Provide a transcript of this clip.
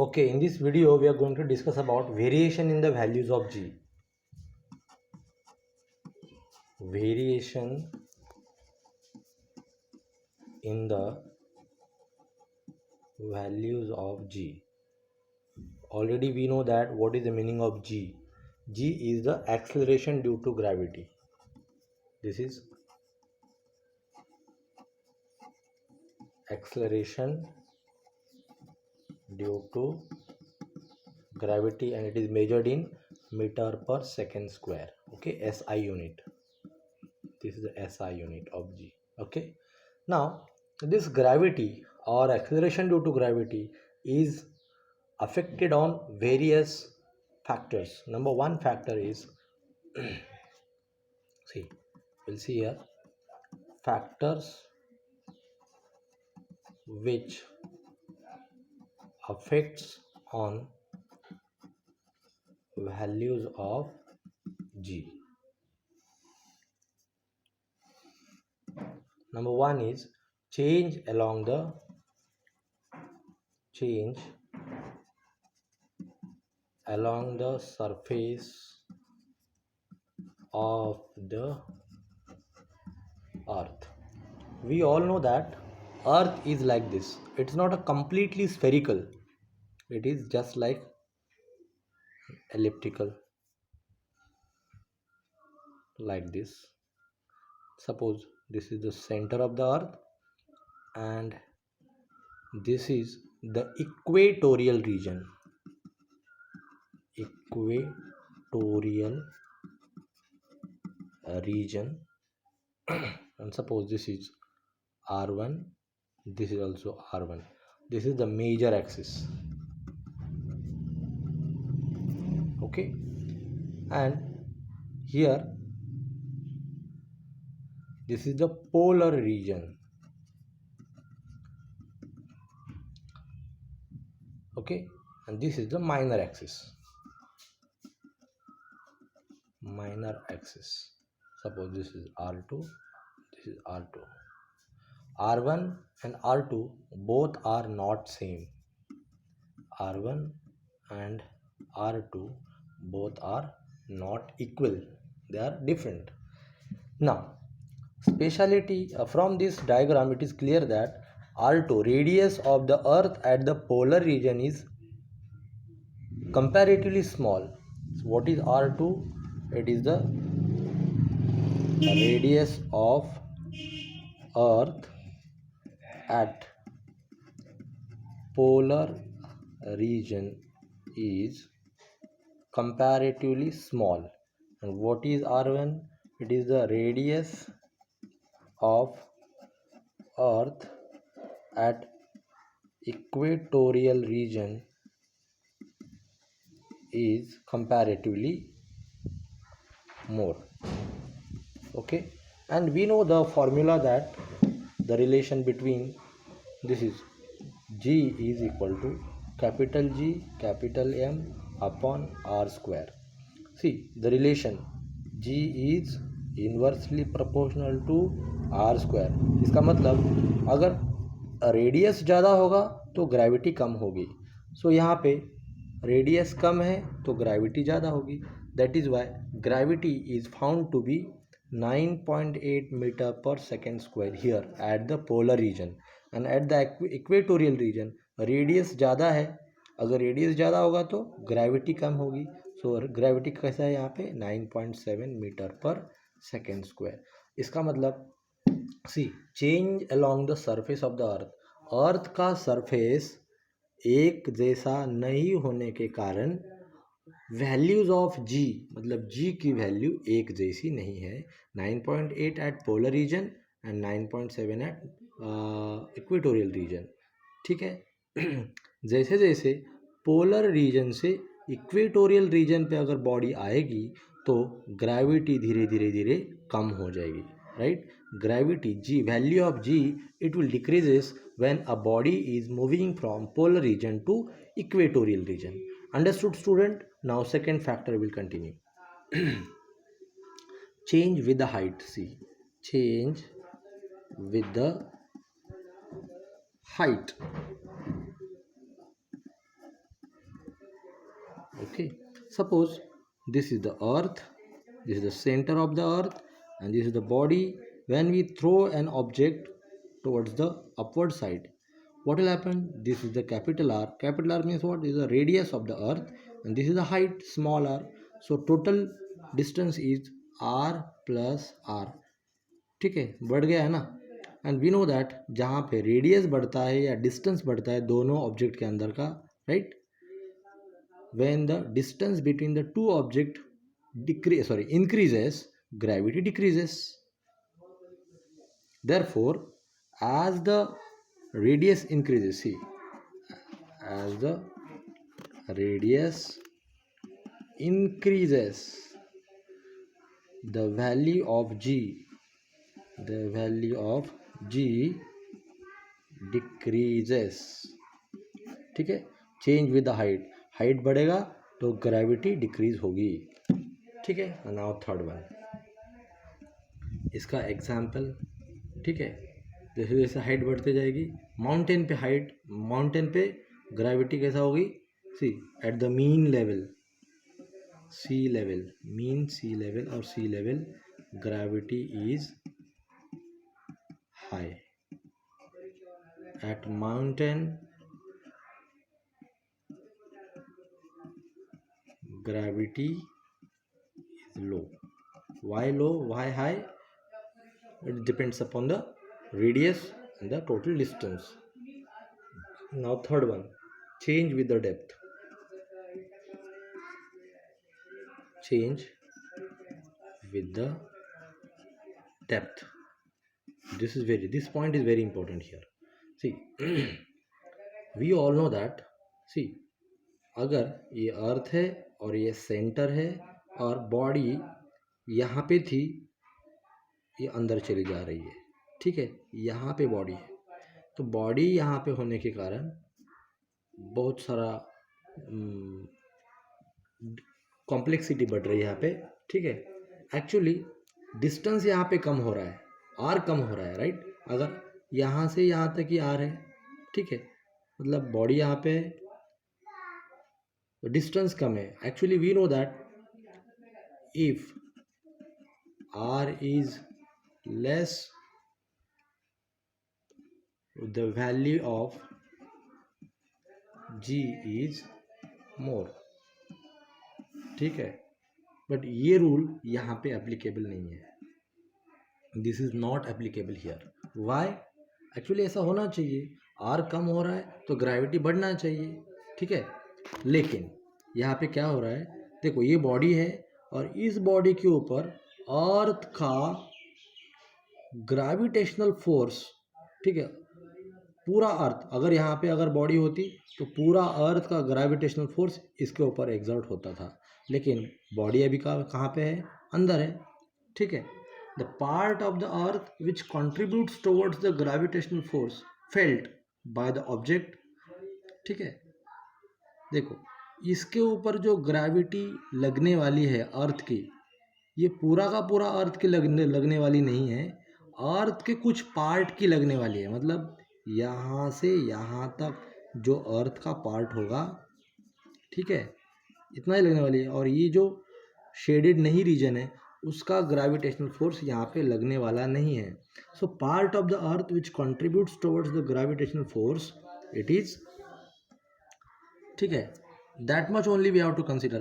Okay, in this video we are going to discuss about variation in the values of G. Variation in the values of G. Already we know that what is the meaning of G. G is the acceleration due to gravity. This is acceleration due to gravity and it is measured in meter per second square. Okay, SI unit. This is the SI unit of G. Okay, now this gravity or acceleration due to gravity is affected on various factors. Number one factor is see, we'll see here factors which affects on values of G. Number one is change along the surface of the earth. We all know that earth is like this. It's not a completely spherical. It is just like elliptical, like this. Suppose this is the center of the earth and this is the equatorial region. And suppose this is R1, this is also R1. This is the major axis. Okay, and here this is the polar region. Okay, and this is the minor axis. Suppose this is R2, this is R2. R1 and R2 both are not same. R1 and R2 both are not equal. They are different. Now, speciality from this diagram, it is clear that R2, radius of the earth at the polar region, is comparatively small. So what is R2? It is the radius of earth at polar region is comparatively small. And what is R1? It is the radius of earth at equatorial region is comparatively more. Okay, and we know the formula that the relation between this is G is equal to capital G capital M upon R square. See the relation G is inversely proportional to R square. इसका मतलब अगर radius ज़्यादा होगा तो gravity कम होगी. सो यहाँ पे radius कम है तो ग्रेविटी ज़्यादा होगी. That is why gravity is found to be 9.8 meter per second square here at the polar region. And at the equatorial region radius ज़्यादा है. अगर रेडियस ज़्यादा होगा तो ग्रेविटी कम होगी. सो ग्रेविटी कैसा है यहाँ पे 9.7 मीटर पर सेकेंड स्क्वायर. इसका मतलब see change along the surface of the earth का सरफेस एक जैसा नहीं होने के कारण वैल्यूज ऑफ जी, मतलब जी की वैल्यू एक जैसी नहीं है. 9.8 at polar region and 9.7 at equatorial region. ठीक है. जैसे जैसे पोलर रीजन से इक्वेटोरियल रीजन पे अगर बॉडी आएगी तो ग्रेविटी धीरे धीरे धीरे कम हो जाएगी. Right, gravity G, value of G, it will decreases when a body is moving from polar region to equatorial region. Understood, student? Now second factor will continue. Change with the height. See, change with the height. Okay, suppose this is the earth, this is the center of the earth, and this is the body. When we throw an object towards the upward side, what will happen? This is the capital R. Capital R means what? This is the radius of the earth, and this is the height, small r. So total distance is r plus r. ठीक है, बढ़ गया है ना. And we know that जहाँ पे radius बढ़ता है या डिस्टेंस बढ़ता है दोनों ऑब्जेक्ट के अंदर का, right, when the distance between the two object increases, gravity decreases. Therefore, as the radius increases, see, as the radius increases, the value of g decreases. ठीक है, चेंज विद द हाइट बढ़ेगा तो gravity decrease होगी. ठीक है. Now third one, इसका example. ठीक है, जैसे जैसे हाइट बढ़ते जाएगी, माउंटेन पे ग्रेविटी कैसा होगी? See, at the mean level, sea level gravity is high. At mountain gravity is low. Why low? Why high? It depends upon the radius and the total distance. Now third one, change with the depth. Change with the depth. This point is very important here. See, we all know that. See, अगर ये अर्थ है और ये centre है और body यहाँ पे थी, ये अंदर चली जा रही है. ठीक है, यहाँ पे बॉडी है, तो बॉडी यहाँ पे होने के कारण बहुत सारा कॉम्प्लेक्सिटी बढ़ रही है यहाँ पे. ठीक है, एक्चुअली डिस्टेंस यहाँ पे कम हो रहा है, आर कम हो रहा है, राइट. अगर यहाँ से यहाँ तक ही आर है, ठीक है, मतलब बॉडी यहाँ पे डिस्टेंस कम है. Actually we know that if R is less, the value of G is more. ठीक है, बट ये रूल यहाँ पे एप्लीकेबल नहीं है. This is not applicable here. Why? Actually ऐसा होना चाहिए, आर कम हो रहा है तो ग्रेविटी बढ़ना चाहिए. ठीक है, लेकिन यहाँ पे क्या हो रहा है? देखो, ये बॉडी है और इस बॉडी के ऊपर अर्थ का ग्रेविटेशनल फोर्स, ठीक है, पूरा अर्थ, अगर यहाँ पे अगर बॉडी होती तो पूरा अर्थ का ग्रेविटेशनल फोर्स इसके ऊपर एग्जर्ट होता था. लेकिन बॉडी अभी कहाँ पे है? अंदर है. ठीक है, the part of the earth which contributes towards the gravitational force felt by the object. ठीक है, देखो, इसके ऊपर जो ग्रेविटी लगने वाली है अर्थ की, ये पूरा का पूरा अर्थ के लगने वाली नहीं है, अर्थ के कुछ पार्ट की लगने वाली है. मतलब यहाँ से यहाँ तक जो अर्थ का पार्ट होगा, ठीक है, इतना ही लगने वाली है. और ये जो शेडेड नहीं रीजन है, उसका ग्रेविटेशनल फोर्स यहाँ पे लगने वाला नहीं है. So part of the earth which contributes towards the gravitational force, it is, ठीक है, that much only we have to consider.